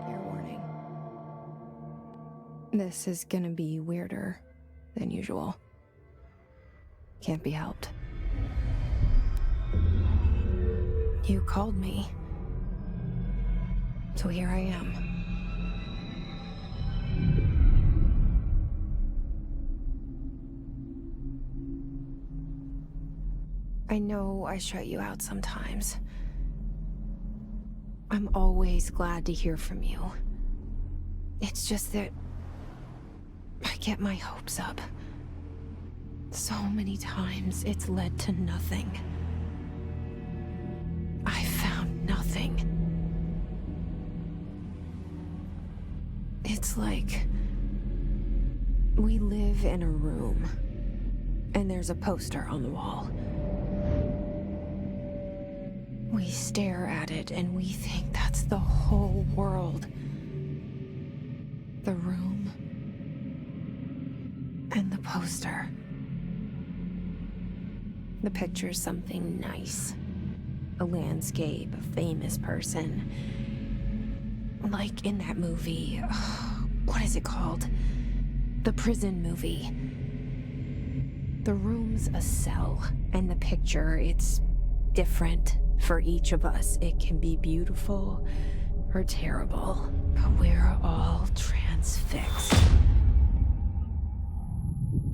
Fair warning. This is gonna be weirder than usual. Can't be helped. You called me. So here I am. I know I shut you out sometimes. I'm always glad to hear from you. It's just that I get my hopes up. So many times it's led to nothing. I found nothing. It's like we live in a room and there's a poster on the wall. We stare at it and we think that's the whole world. The room and the poster. The picture's something nice. A landscape, a famous person. Like in that movie, what is it called? The prison movie. The room's a cell, and the picture, it's different for each of us. It can be beautiful or terrible, but we're all transfixed.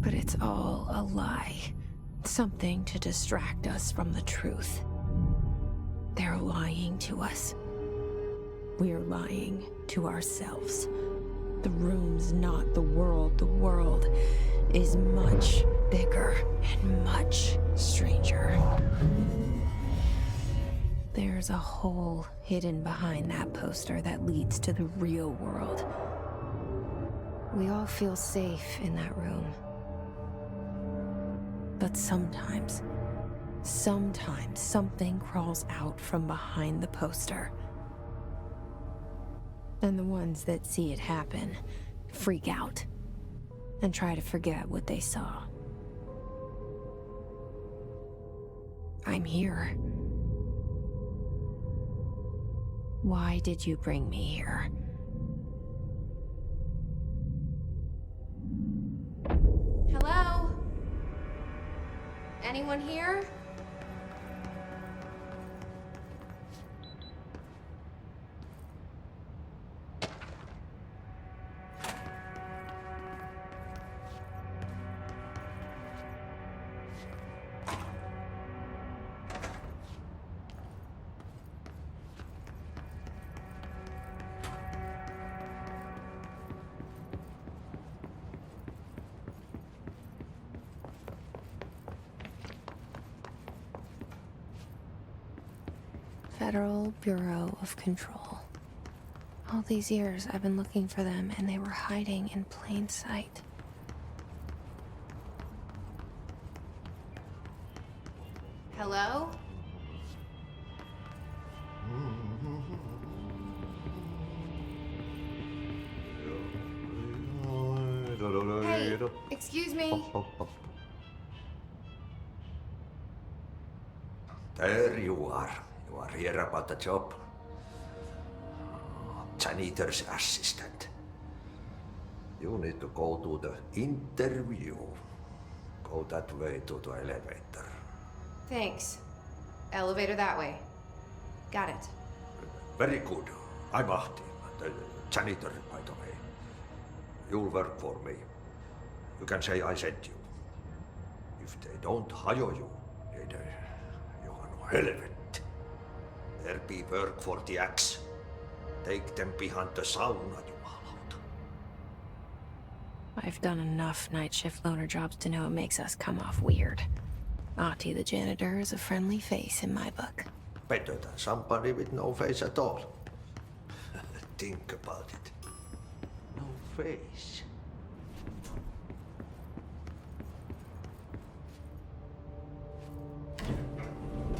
But it's all a lie. Something to distract us from the truth. They're lying to us. We're lying to ourselves. The room's not the world. The world is much bigger and much stranger. There's a hole hidden behind that poster that leads to the real world. We all feel safe in that room. But sometimes something crawls out from behind the poster. And the ones that see it happen freak out and try to forget what they saw. I'm here. Why did you bring me here? Hello? Anyone here? Federal Bureau of Control. All these years I've been looking for them and they were hiding in plain sight. Hello? Hey, excuse me. There you are. You are here about the job. Janitor's assistant. You need to go to the interview. Go that way to the elevator. Thanks. Elevator that way. Got it. Very good. I'm Ahti, the janitor, by the way. You'll work for me. You can say I sent you. If they don't hire you, niin Johan helvet. There be work for the axe. Take them behind the sauna, jumalauta. I've done enough night shift loner jobs to know it makes us come off weird. Ahti the janitor is a friendly face in my book. Better than somebody with no face at all. Think about it. No face.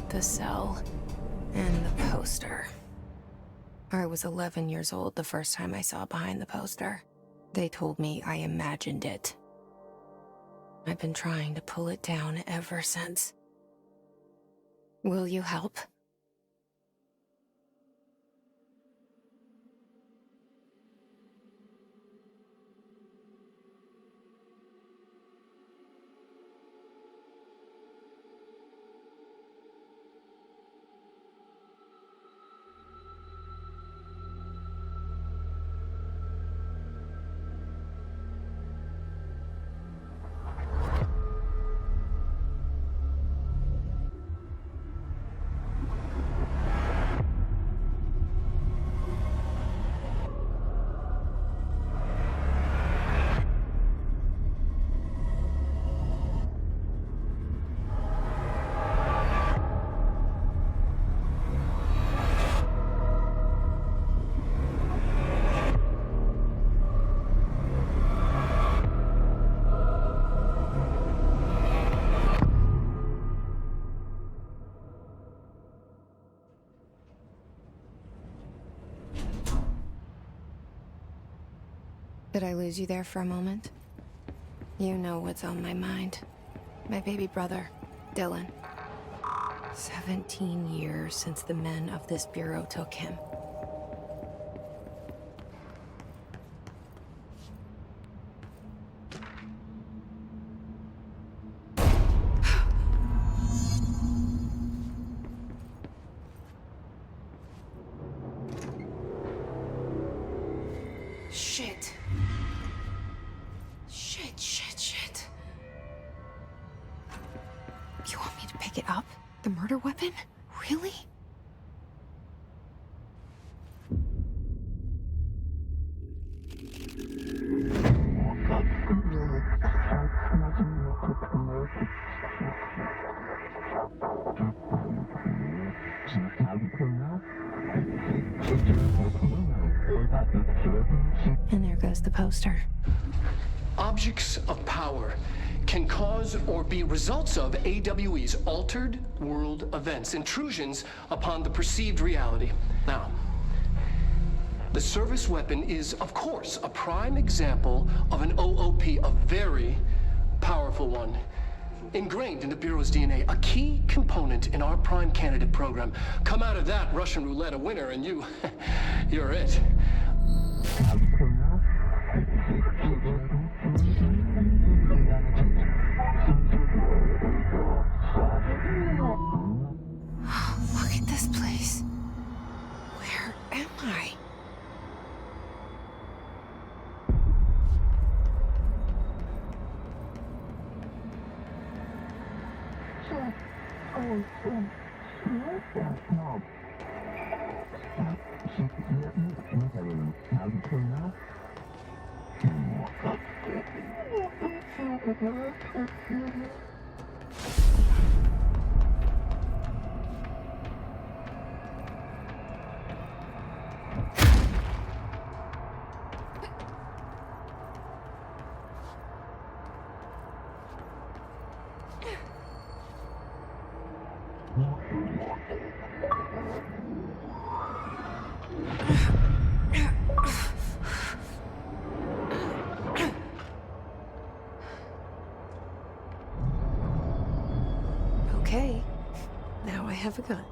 The cell and the poster. I was 11 years old the first time I saw behind the poster. They told me I imagined it. I've been trying to pull it down ever since. Will you help? Did I lose you there for a moment? You know what's on my mind. My baby brother, Dylan. 17 years since the men of this bureau took him. Shit. Shit. You want me to pick it up? The murder weapon? Really? And there goes the poster. Objects of power can cause or be results of AWE's altered world events, intrusions upon the perceived reality. Now, the service weapon is, of course, a prime example of an OOP, a very powerful one, ingrained in the Bureau's DNA, a key component in our prime candidate program. Come out of that Russian roulette a winner and you're it. Look at this place. Where am I? Okay, now I have a gun.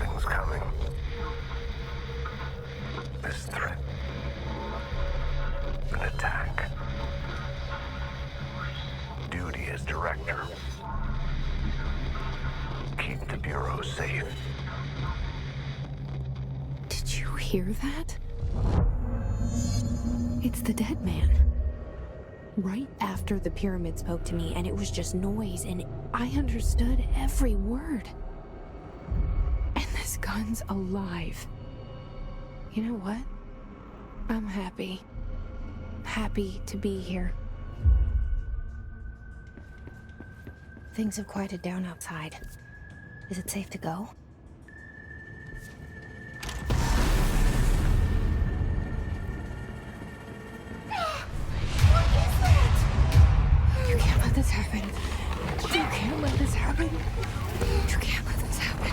Something's coming. This threat. An attack. Duty as director. Keep the Bureau safe. Did you hear that? It's the dead man. Right after the pyramid spoke to me, and it was just noise, and I understood every word. And this gun's alive. You know what? I'm happy. Happy to be here. Things have quieted down outside. Is it safe to go? You can't let this happen. You can't let this happen. You can't let this happen.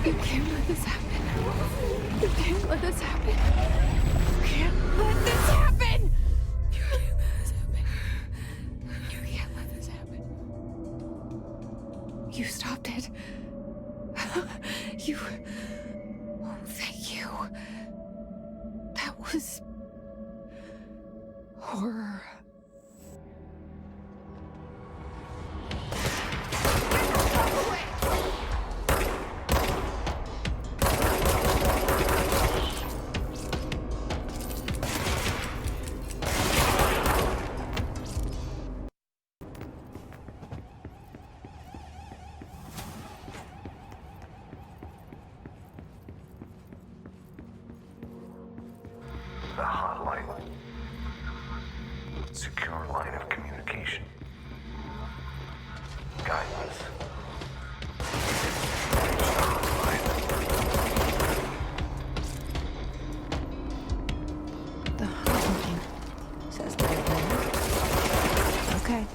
You can't let this happen. You can't let this happen. You can't let this happen. You can't let this happen. You can't let this happen. You stopped it. You... Oh, thank you. That was... horror. The hotline. Secure line of communication. Guidance. The hotline says the right number. Okay.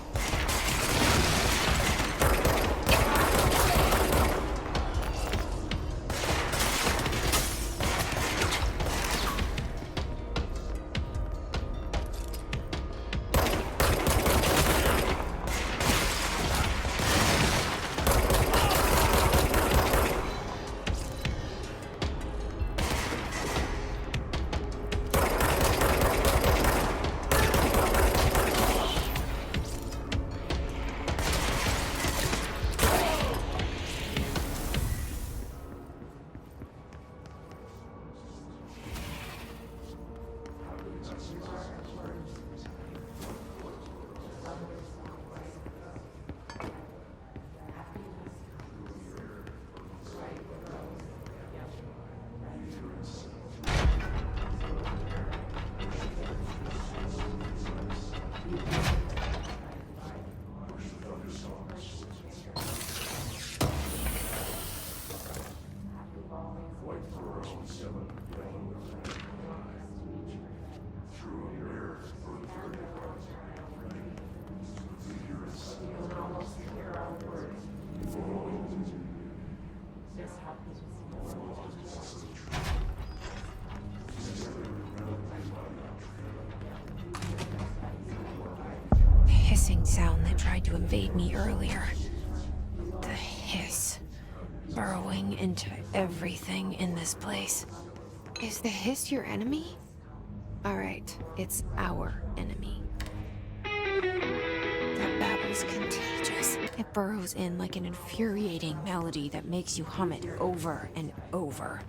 Sound that tried to invade me earlier. The hiss. Burrowing into everything in this place. Is the hiss your enemy? Alright, it's our enemy. That babble's contagious. It burrows in like an infuriating melody that makes you hum it over and over.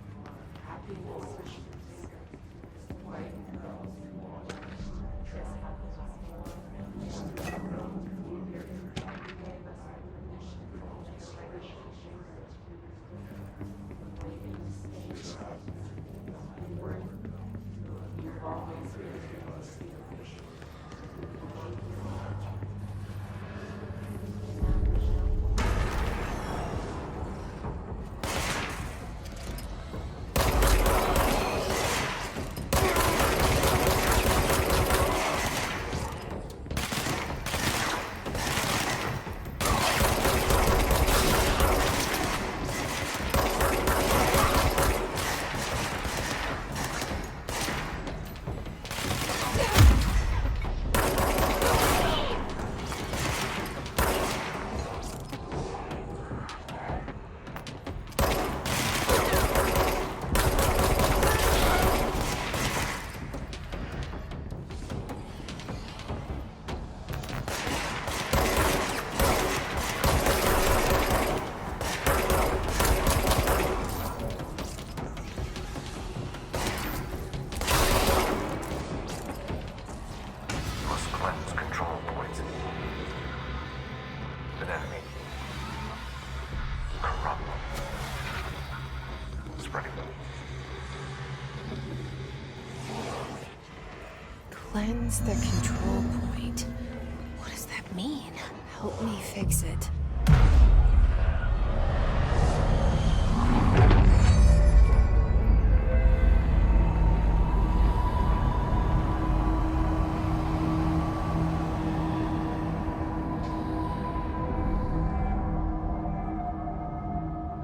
spreading. Cleanse the control point. What does that mean? Help me fix it.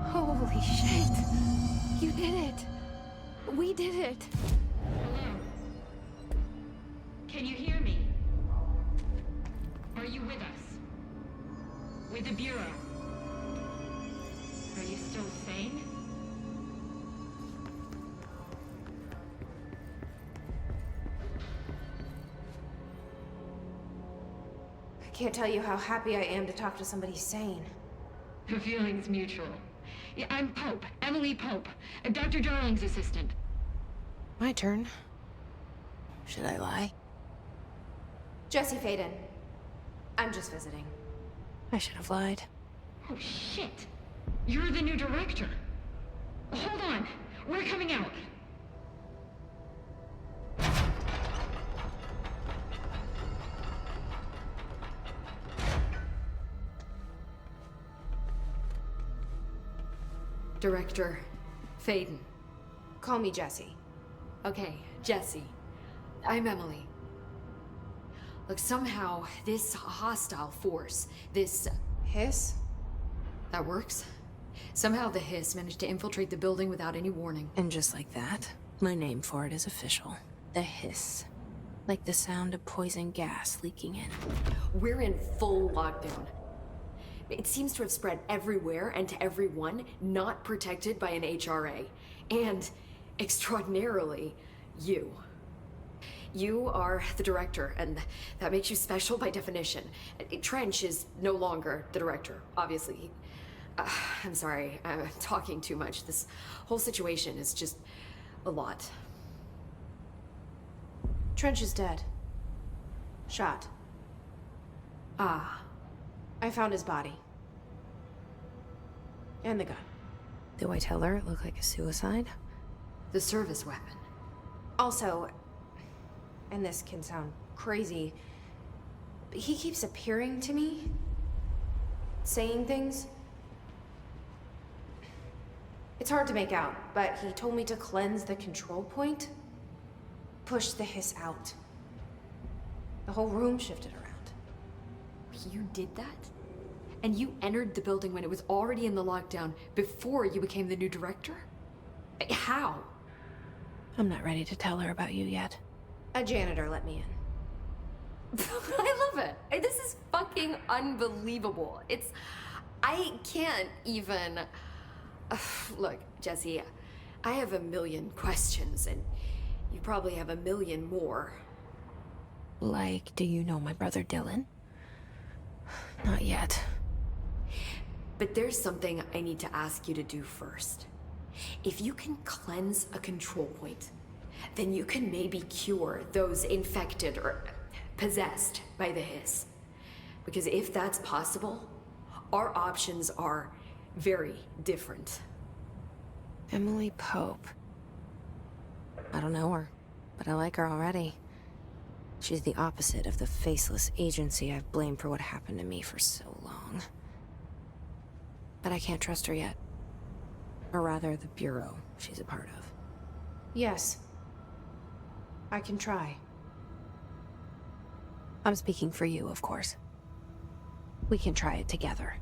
Holy shit. You did it. We did it. Hello? Can you hear me? Are you with us? With the Bureau? Are you still sane? I can't tell you how happy I am to talk to somebody sane. The feeling's mutual. Yeah, I'm Pope, Emily Pope, Dr. Darling's assistant. My turn. Should I lie? Jesse Faden. I'm just visiting. I should have lied. Oh, shit. You're the new director. Hold on. We're coming out. Director Faden. Call me Jesse. Okay, Jesse. I'm Emily. Look, somehow this hostile force, this... Hiss? that works? Somehow the hiss managed to infiltrate the building without any warning. And just like that, my name for it is official. The hiss. Like the sound of poison gas leaking in. We're in full lockdown. It seems to have spread everywhere and to everyone not protected by an HRA. And, extraordinarily, you. You are the director, and that makes you special by definition. Trench is no longer the director, obviously. I'm sorry, I'm talking too much. This whole situation is just a lot. Trench is dead. Shot. Ah. I found his body. And the gun. Do I tell her it looked like a suicide? The service weapon. Also, and this can sound crazy, but he keeps appearing to me. Saying things. It's hard to make out, but he told me to cleanse the control point. Push the hiss out. The whole room shifted around. You did that? And you entered the building when it was already in the lockdown before you became the new director? How? I'm not ready to tell her about you yet. A janitor let me in. I love it. This is fucking unbelievable. I can't even... Look, Jesse, I have a million questions, and you probably have a million more. Like, do you know my brother Dylan? Not yet. But there's something I need to ask you to do first. If you can cleanse a control point, then you can maybe cure those infected or possessed by the hiss. Because if that's possible, our options are very different. Emily Pope. I don't know her, but I like her already. She's the opposite of the faceless agency I've blamed for what happened to me for so long. But I can't trust her yet. Or rather, the Bureau she's a part of. Yes. I can try. I'm speaking for you, of course. We can try it together.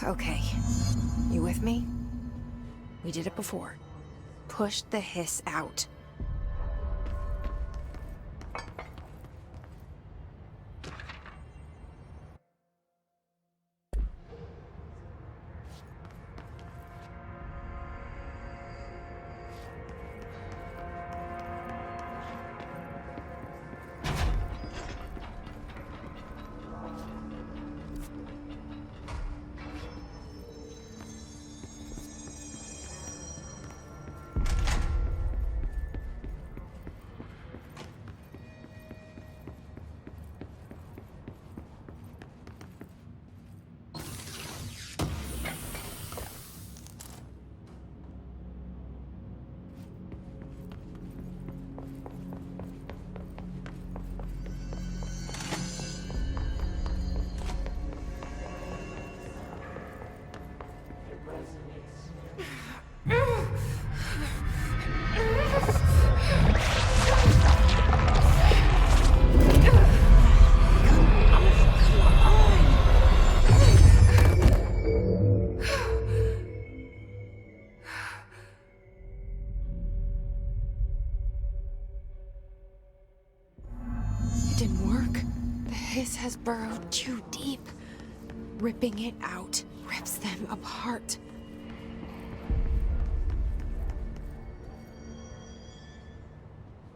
Okay. You with me? We did it before. Push the hiss out. hiss has burrowed too deep. Ripping it out rips them apart.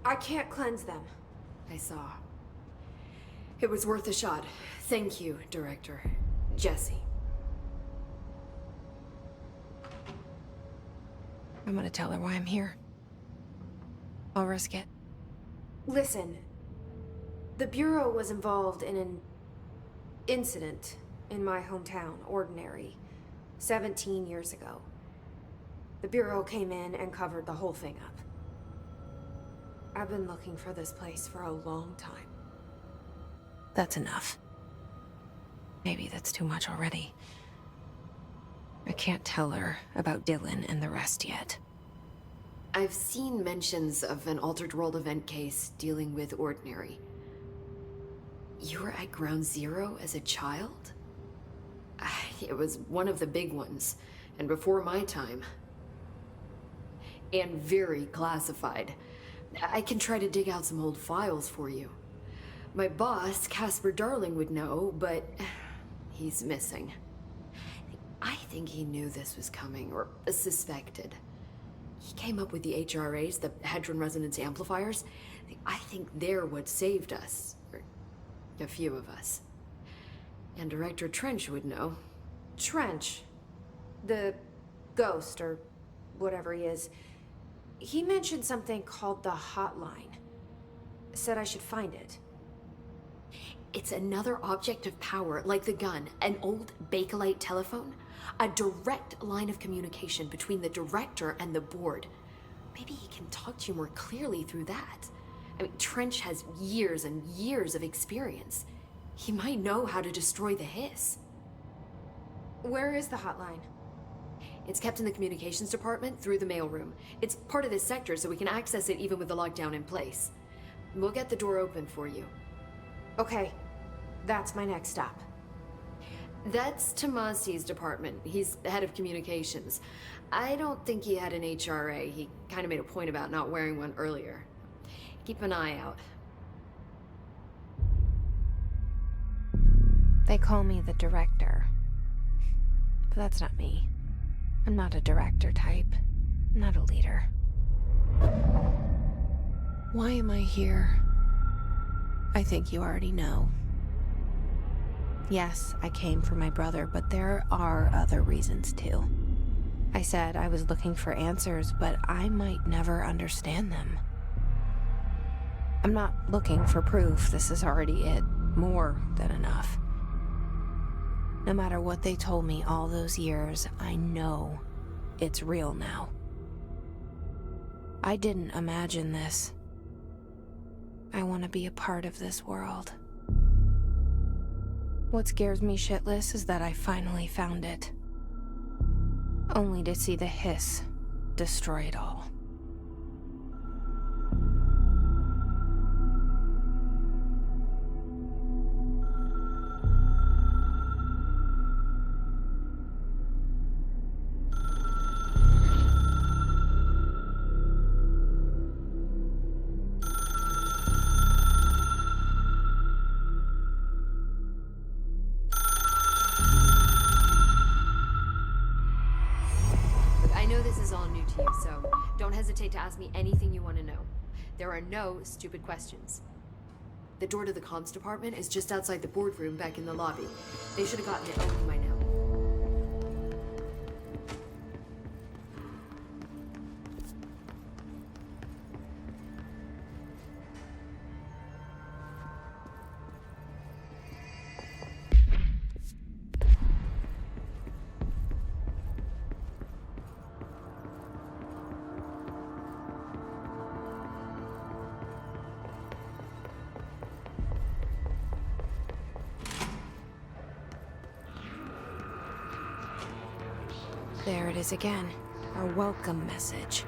I can't cleanse them. I saw. It was worth a shot. Thank you, Director. Jesse. I'm gonna tell her why I'm here. I'll risk it. Listen, the Bureau was involved in an incident in my hometown, Ordinary, 17 years ago. The Bureau came in and covered the whole thing up. I've been looking for this place for a long time. That's enough. Maybe that's too much already. I can't tell her about Dylan and the rest yet. I've seen mentions of an Altered World event case dealing with Ordinary. You were at Ground Zero as a child? It was one of the big ones, and before my time. And very classified. I can try to dig out some old files for you. My boss, Casper Darling, would know, but he's missing. I think he knew this was coming, or suspected. He came up with the HRAs, the Hadron Resonance Amplifiers. I think they're what saved us. Or a few of us. And Director Trench would know. Trench, the ghost, or whatever he is, he mentioned something called the Hotline. Said I should find it. It's another object of power, like the gun, an old Bakelite telephone. A direct line of communication between the director and the board. Maybe he can talk to you more clearly through that. I mean, Trench has years and years of experience. He might know how to destroy the hiss. Where is the hotline? It's kept in the communications department through the mailroom. It's part of this sector, so we can access it even with the lockdown in place. We'll get the door open for you. Okay, that's my next stop. That's Tomasi's department. He's the head of communications. I don't think he had an HRA. He kind of made a point about not wearing one earlier. Keep an eye out. They call me the director. But that's not me. I'm not a director type. I'm not a leader. Why am I here? I think you already know. Yes, I came for my brother, but there are other reasons too. I said I was looking for answers, but I might never understand them. I'm not looking for proof. This is already it. More than enough. No matter what they told me all those years, I know it's real now. I didn't imagine this. I want to be a part of this world. What scares me shitless is that I finally found it. Only to see the hiss destroy it all. I know this is all new to you, so don't hesitate to ask me anything you want to know. There are no stupid questions. The door to the comms department is just outside the boardroom back in the lobby. They should have gotten it open by now. There it is again, our welcome message.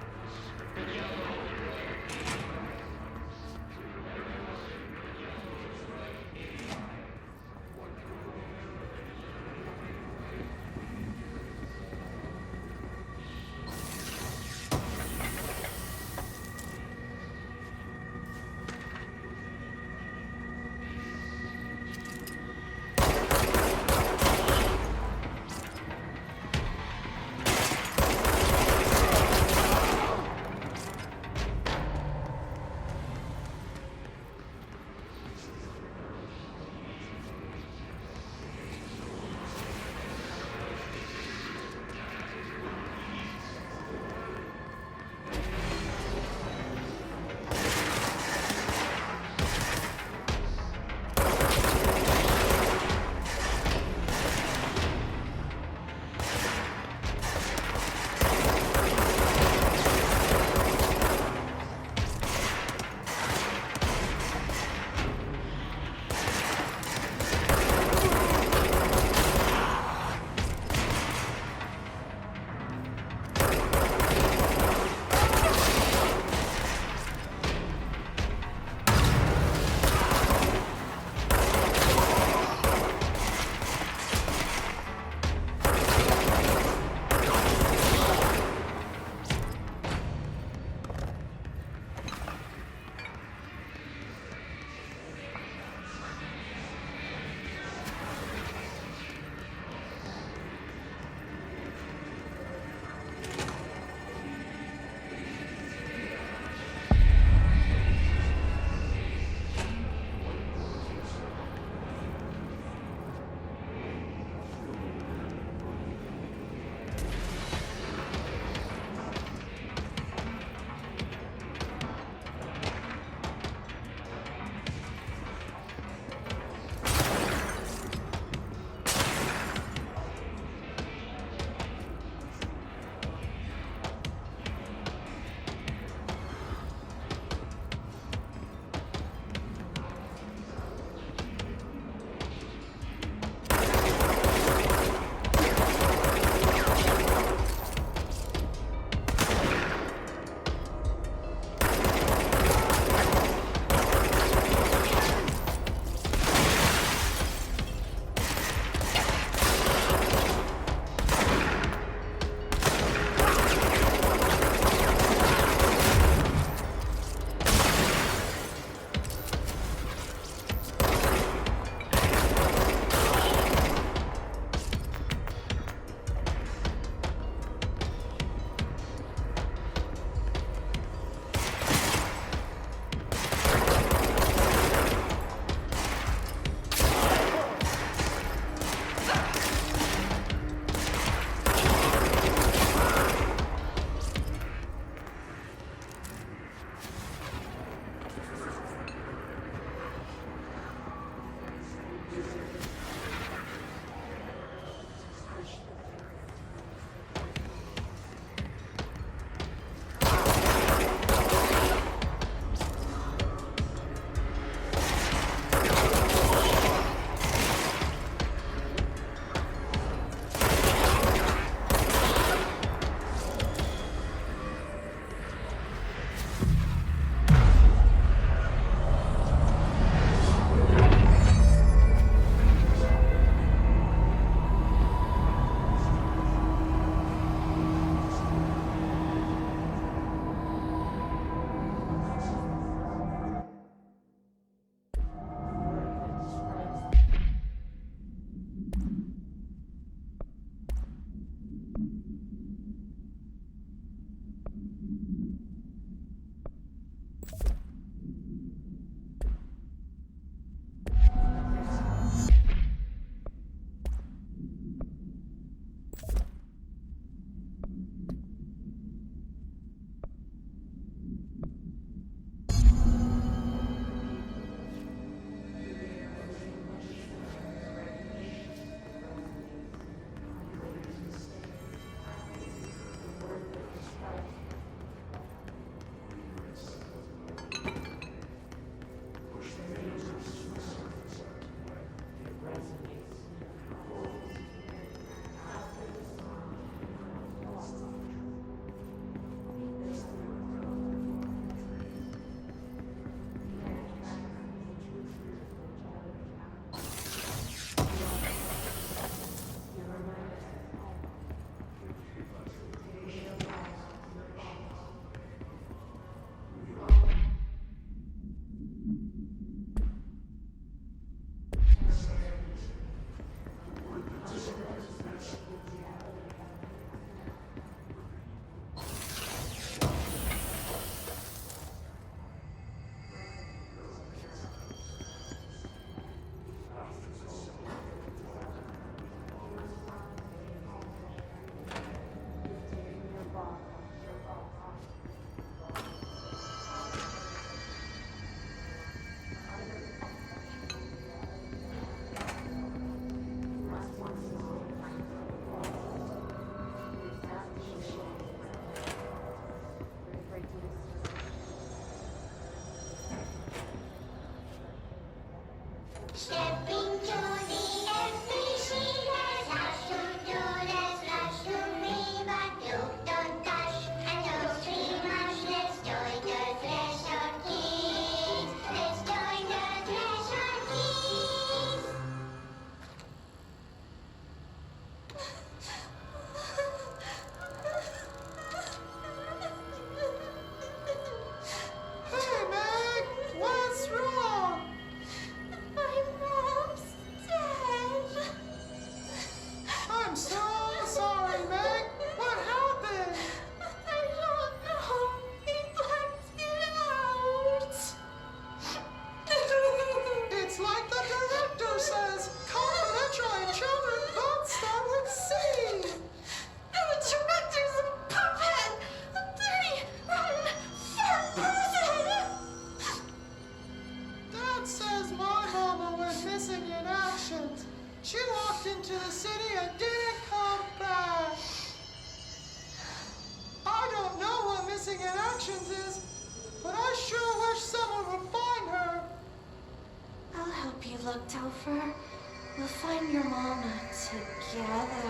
together.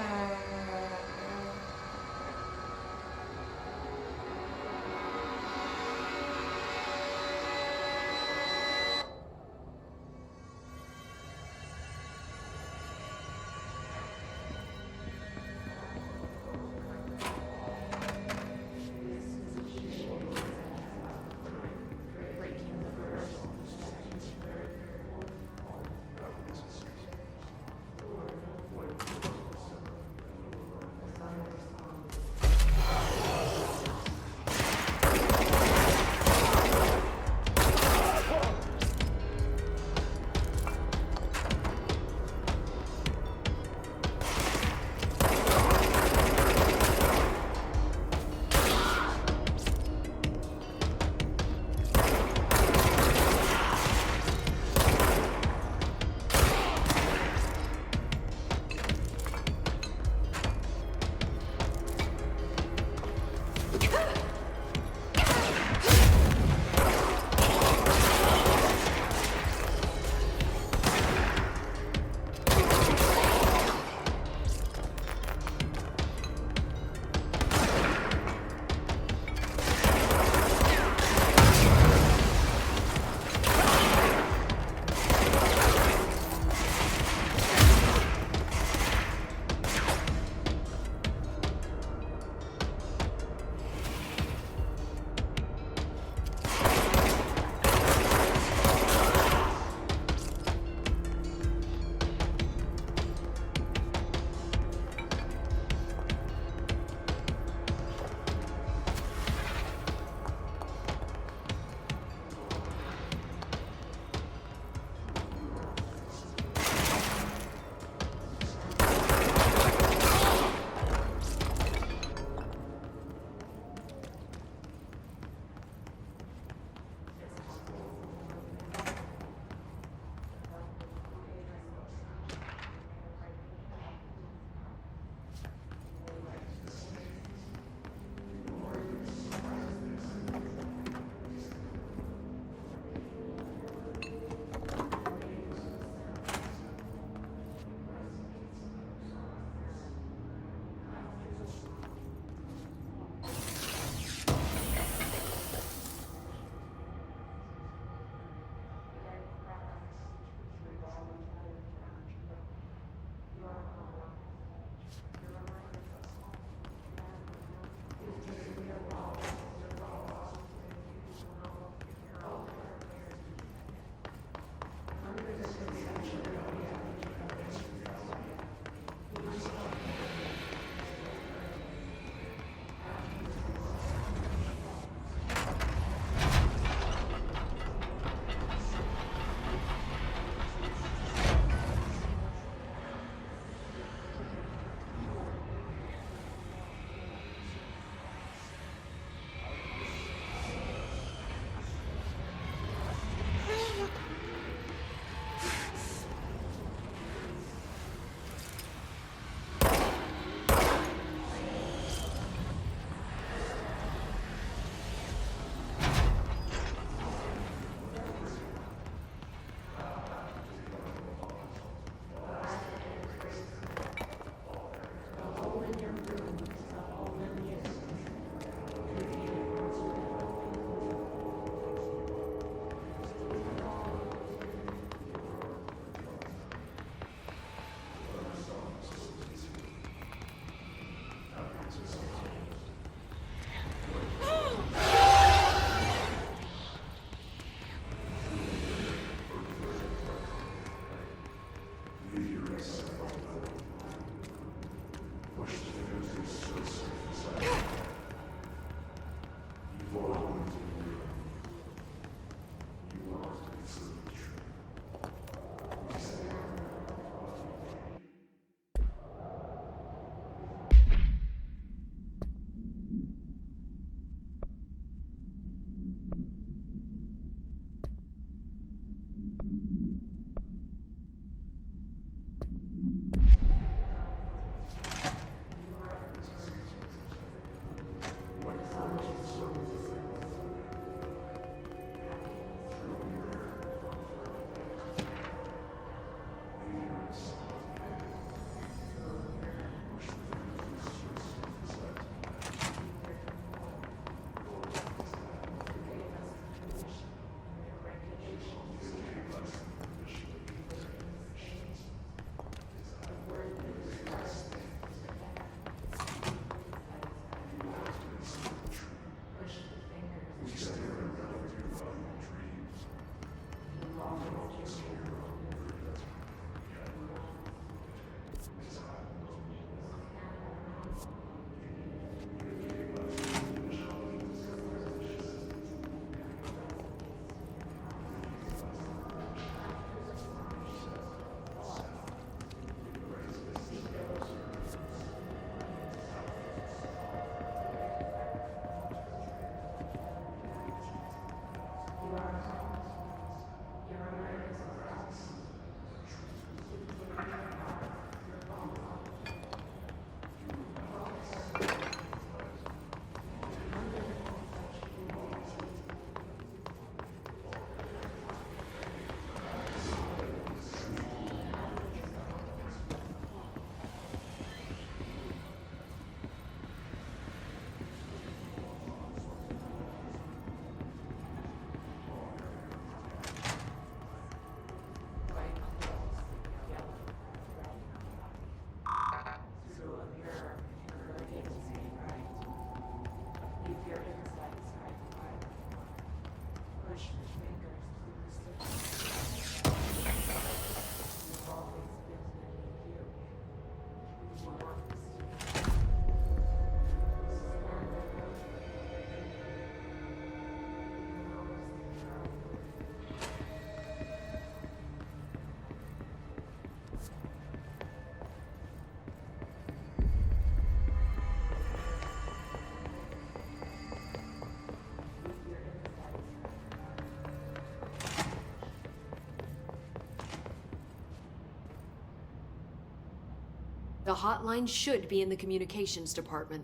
The hotline should be in the communications department.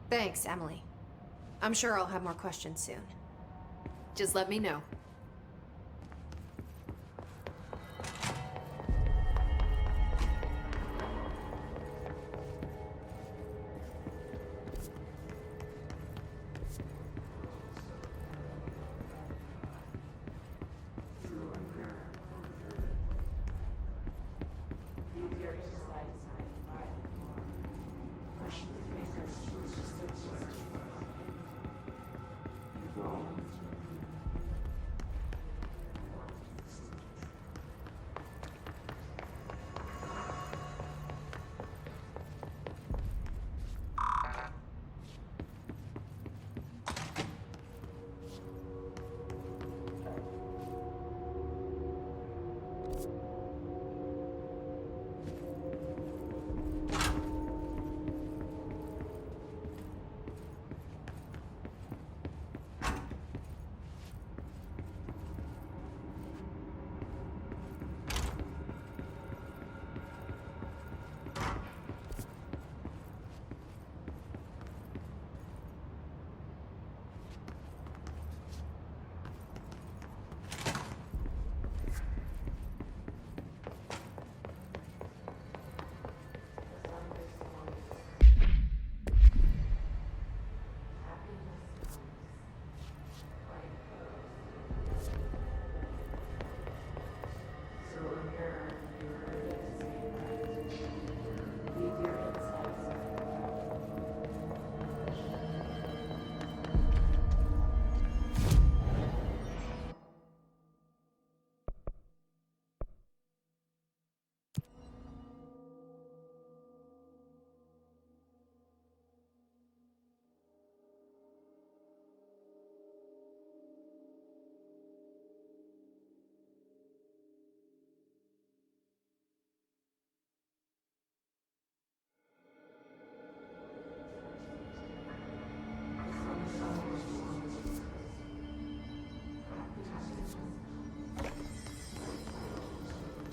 Thanks, Emily. I'm sure I'll have more questions soon. Just let me know.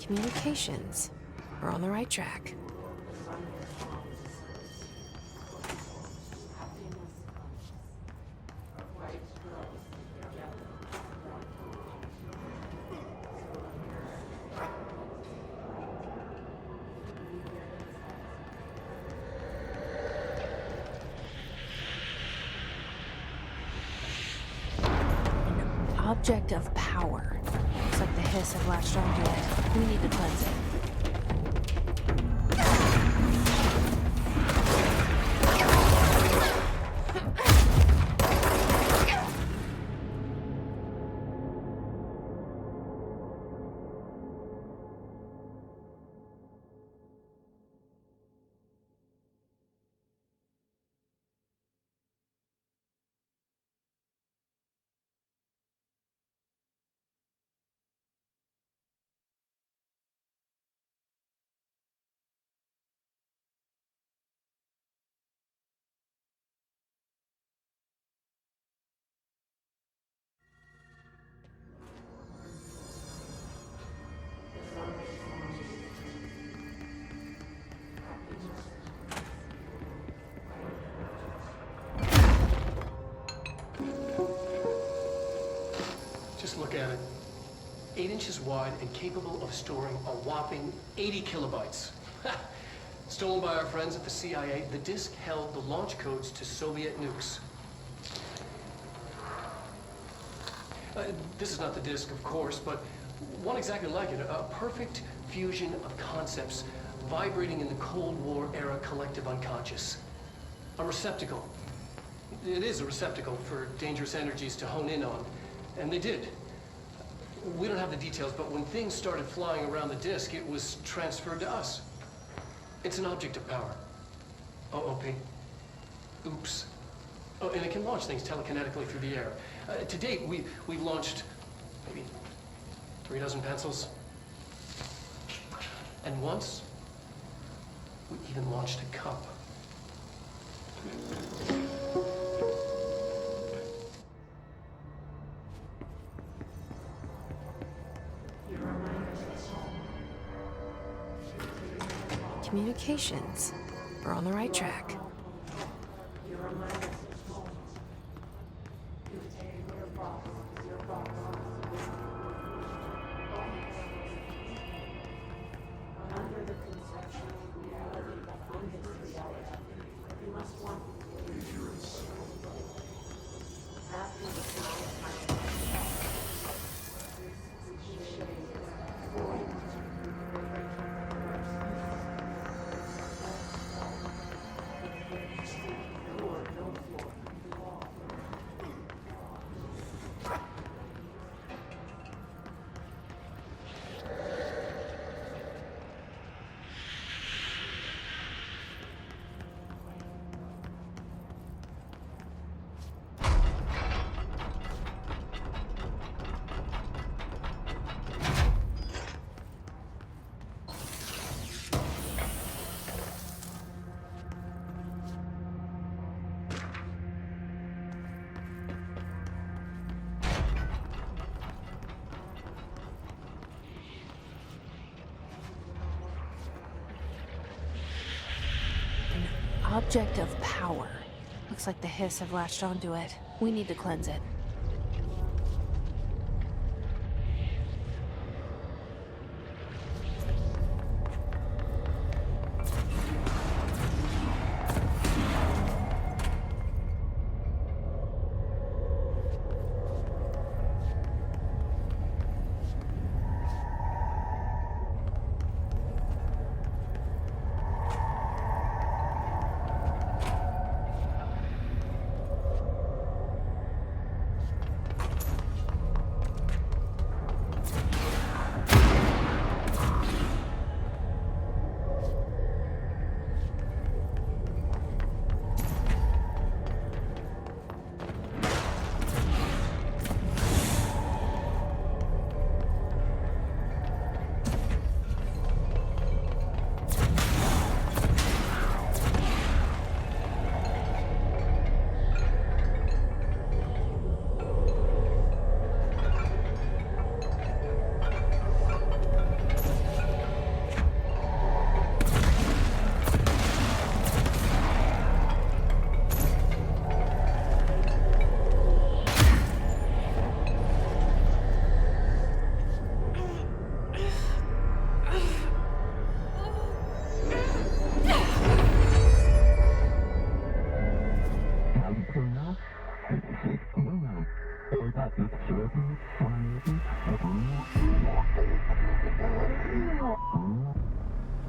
Communications. We're on the right track. An object of power. Looks like the hiss have latched onto it. We need to cleanse it. Just look at it. 8 inches wide and capable of storing a whopping 80 kilobytes. Stolen by our friends at the CIA, the disk held the launch codes to Soviet nukes. This is not the disk, of course, but one exactly like it. A perfect fusion of concepts vibrating in the Cold War era collective unconscious. A receptacle. It is a receptacle for dangerous energies to hone in on. And they did. We don't have the details, but when things started flying around the disk, it was transferred to us. It's an object of power. OOP. Oops. Oh, and it can launch things telekinetically through the air. To date, we've launched maybe 3 dozen pencils. And once, we even launched a cup. Communications. We're on the right track. Object of power. Looks like the Hiss have latched onto it. We need to cleanse it.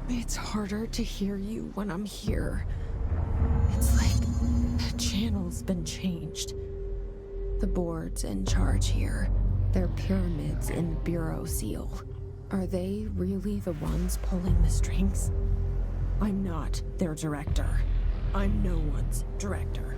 It's harder to hear you when I'm here. It's like the channel's been changed. The board's in charge here. They're pyramids in the Bureau seal. Are they really the ones pulling the strings? I'm not their director. I'm no one's director.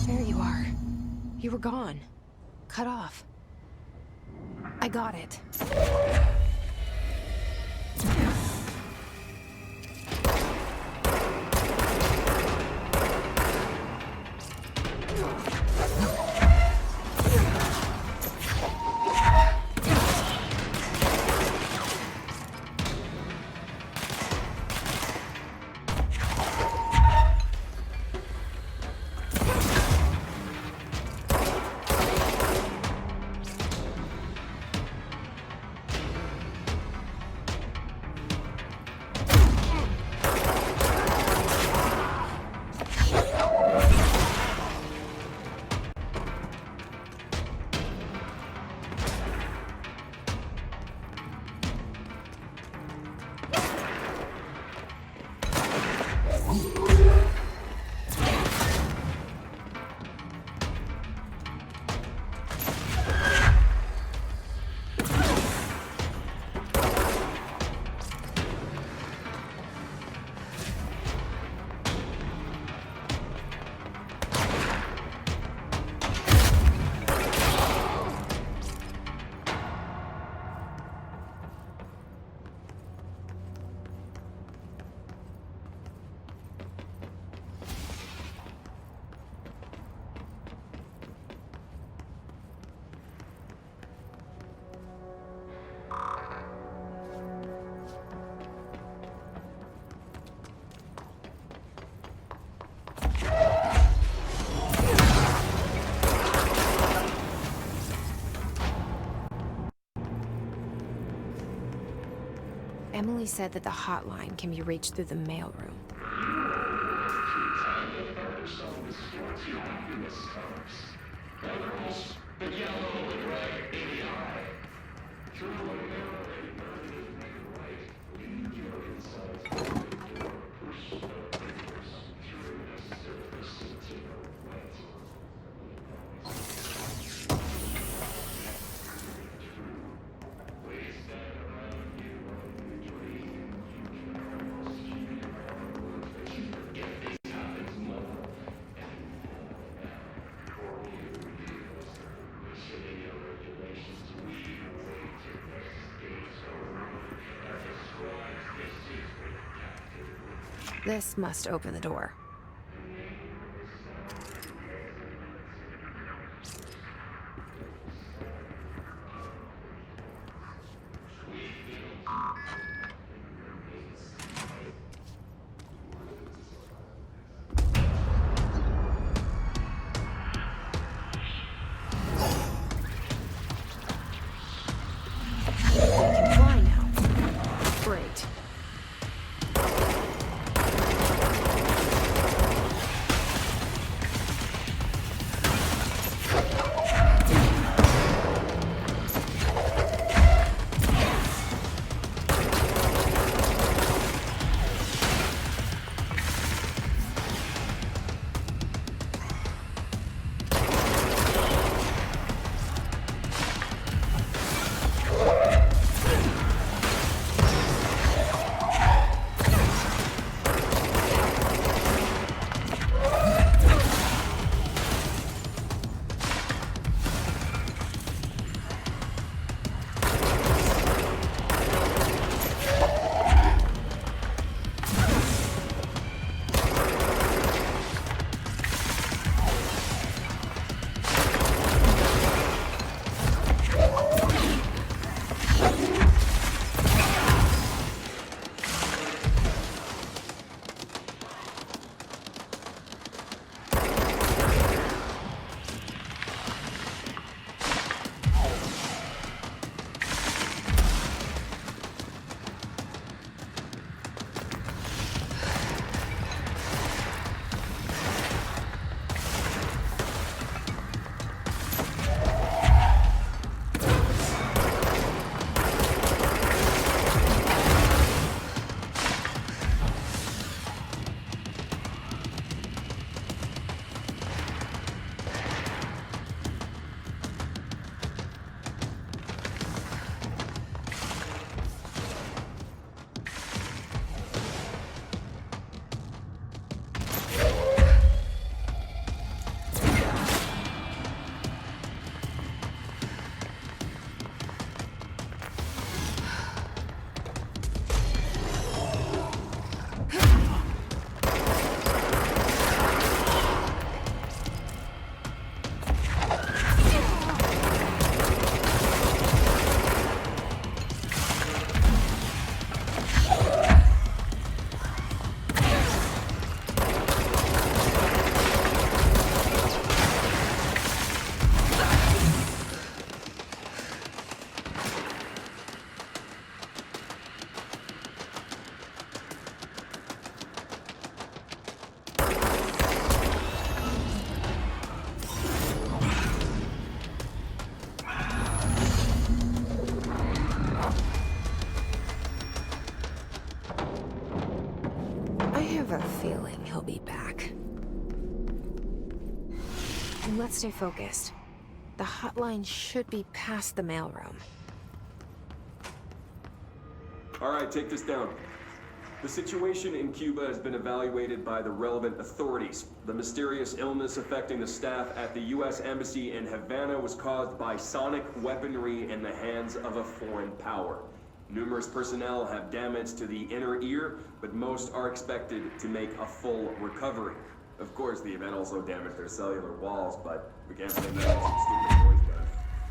There you are. You were gone. Cut off. I got it. Emily said that the hotline can be reached through the mailroom. This must open the door. I can fly now. Great. feeling he'll be back. And let's stay focused. The hotline should be past the mailroom. All right, take this down. The situation in Cuba has been evaluated by the relevant authorities. The mysterious illness affecting the staff at the U.S. Embassy in Havana was caused by sonic weaponry in the hands of a foreign power. Numerous personnel have damage to the inner ear, but most are expected to make a full recovery. Of course, the event also damaged their cellular walls, but we can't blame that on some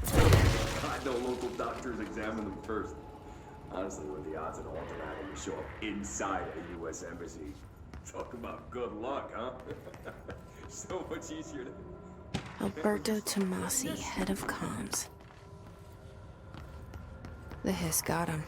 stupid boys, God, no local doctors examine them first. Honestly, what are the odds an altered animal will show up inside a U.S. embassy? Talk about good luck, huh? So much easier to... Alberto Tomasi, head of comms. The hiss got him.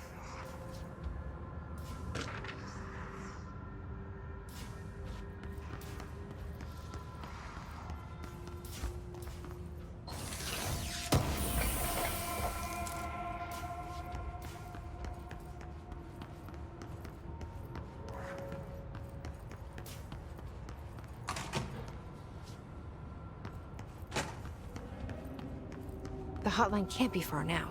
The hotline can't be far now.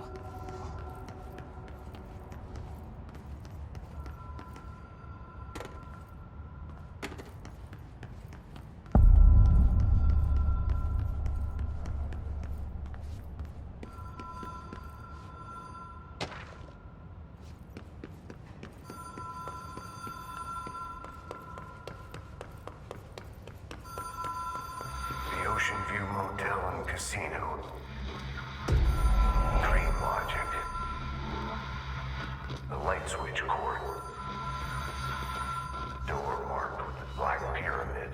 The Ocean View Motel and Casino. Dream Logic. The light switch cord. Door marked with the Black Pyramid.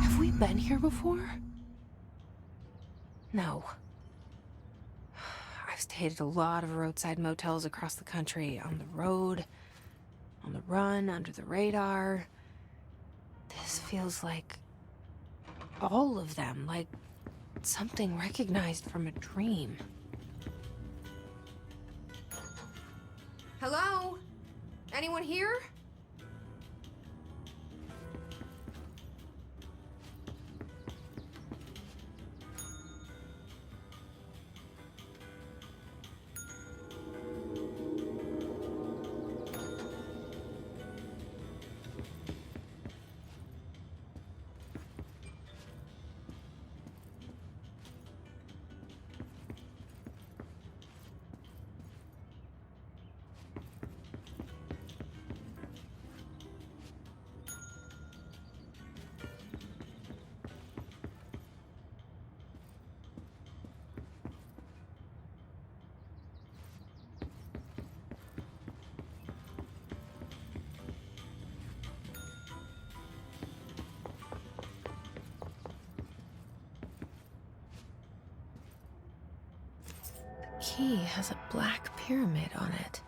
Have we been here before? No. I've stayed at a lot of roadside motels across the country, on the road, on the run, under the radar. This feels like all of them, like something recognized from a dream. Hello? Anyone here? Key has a black pyramid on it.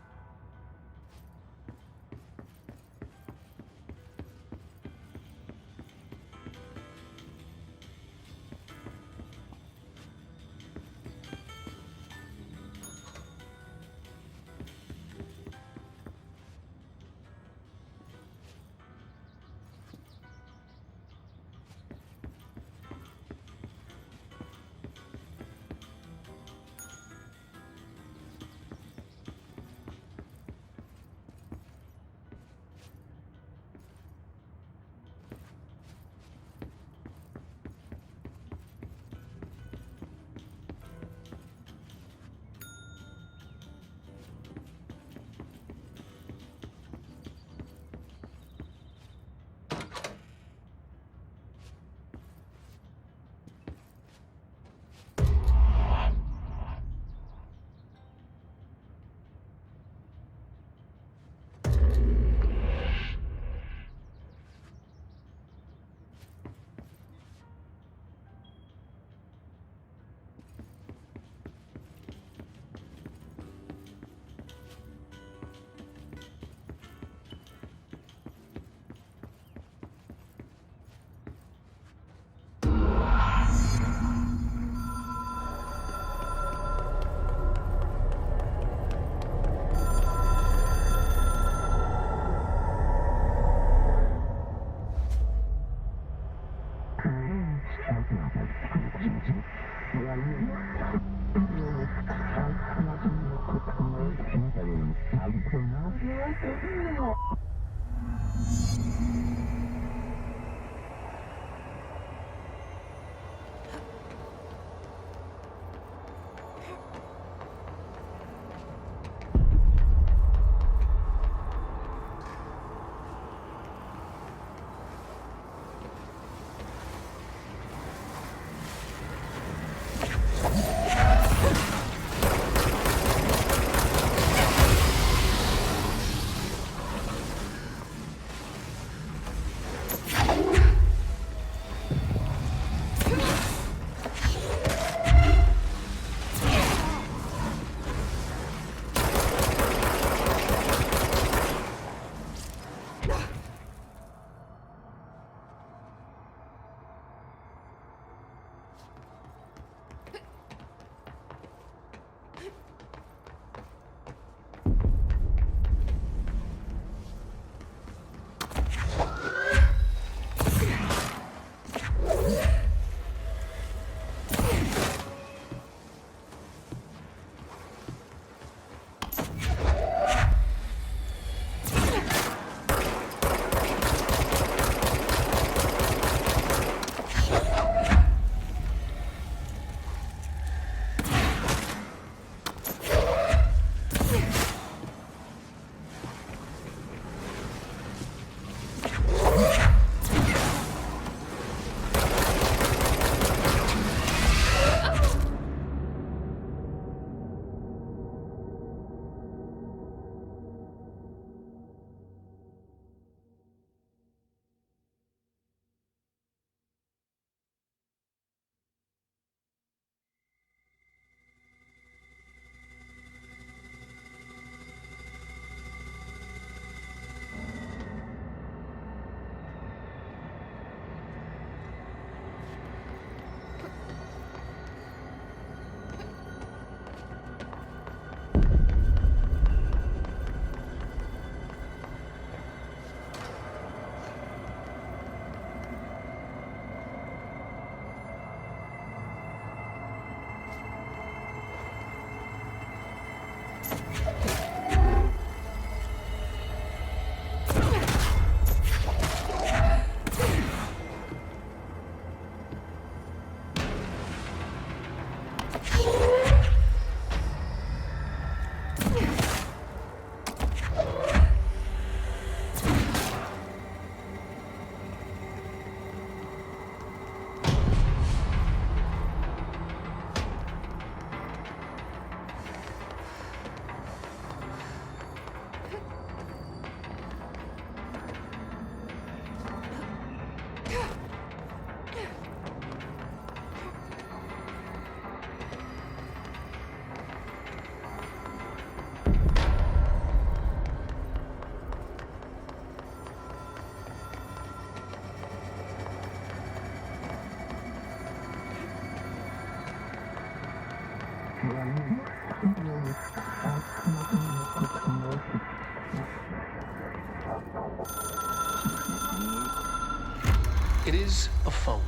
It is a phone.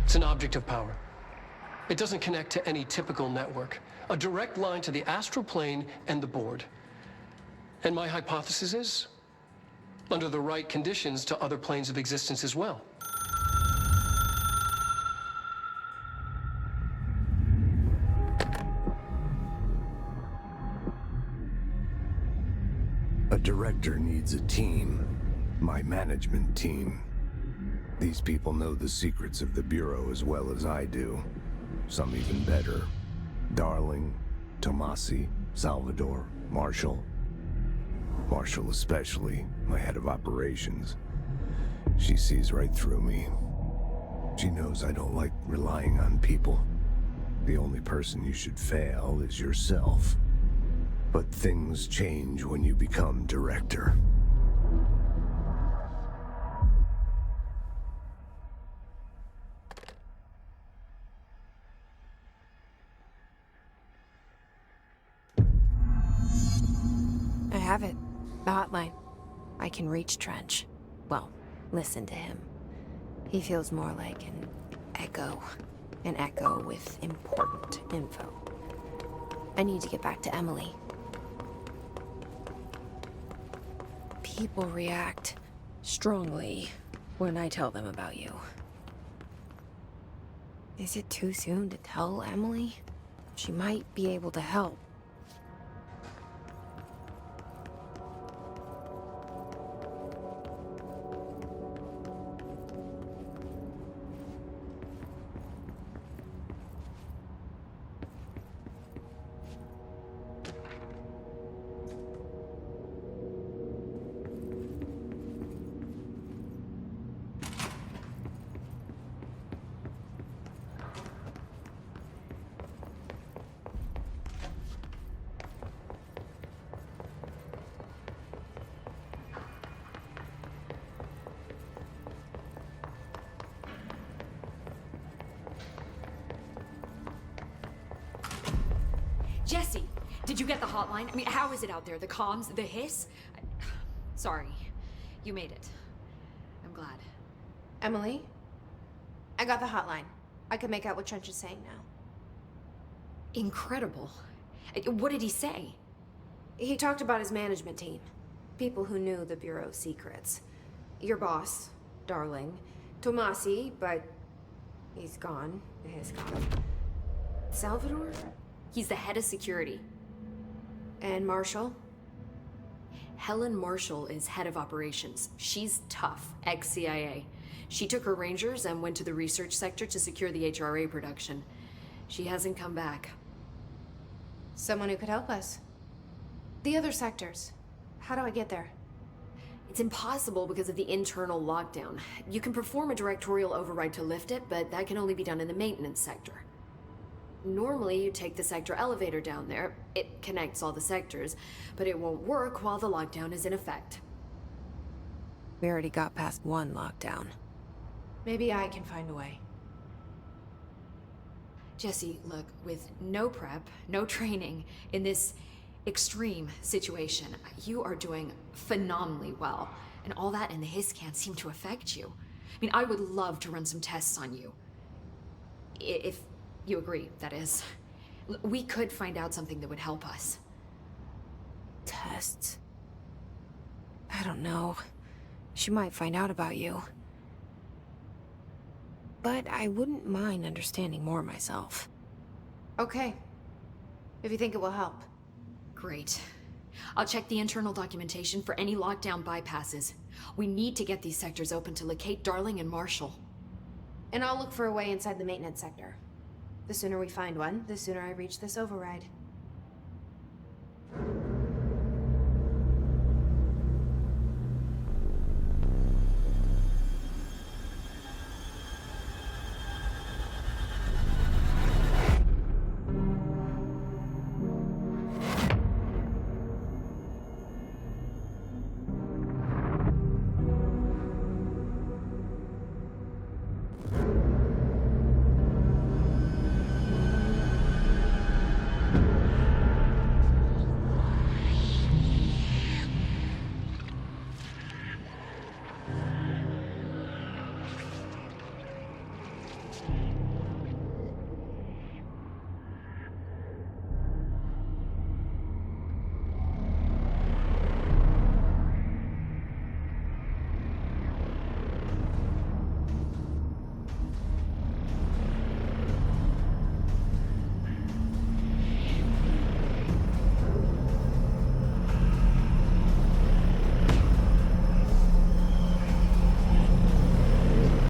It's an object of power. It doesn't connect to any typical network. A direct line to the astral plane and the board. And my hypothesis is, under the right conditions, to other planes of existence as well. A director needs a team. My management team. These people know the secrets of the Bureau as well as I do. Some even better. Darling, Tomasi, Salvador, Marshall. Marshall especially, my head of operations. She sees right through me. She knows I don't like relying on people. The only person you should fail is yourself. But things change when you become director. I have it. The hotline. I can reach Trench. Well, listen to him. He feels more like an Echo. An echo with important info. I need to get back to Emily. People react strongly when I tell them about you. Is it too soon to tell Emily? She might be able to help. Jesse, did you get the hotline? I mean, how is it out there? The comms, the hiss? Sorry, you made it. I'm glad. Emily? I got the hotline. I can make out what Trench is saying now. Incredible. What did he say? He talked about his management team. People who knew the Bureau's secrets. Your boss, Darling. Tomasi, but he's gone. He's gone. Salvador? He's the head of security. And Marshall? Helen Marshall is head of operations. She's tough, ex-CIA. She took her Rangers and went to the research sector to secure the HRA production. She hasn't come back. Someone who could help us. The other sectors. How do I get there? It's impossible because of the internal lockdown. You can perform a directorial override to lift it, but that can only be done in the maintenance sector. Normally, you take the sector elevator down there. It connects all the sectors, but it won't work while the lockdown is in effect. We already got past one lockdown. Maybe I can find a way. Jesse, look, with no prep, no training, in this extreme situation, you are doing phenomenally well. And all that and the hiss can't seem to affect you. I mean, I would love to run some tests on you. If you agree, that is. We could find out something that would help us. Tests? I don't know. She might find out about you. But I wouldn't mind understanding more myself. Okay. If you think it will help. Great. I'll check the internal documentation for any lockdown bypasses. We need to get these sectors open to locate Darling and Marshall. And I'll look for a way inside the maintenance sector. The sooner we find one, the sooner I reach this override.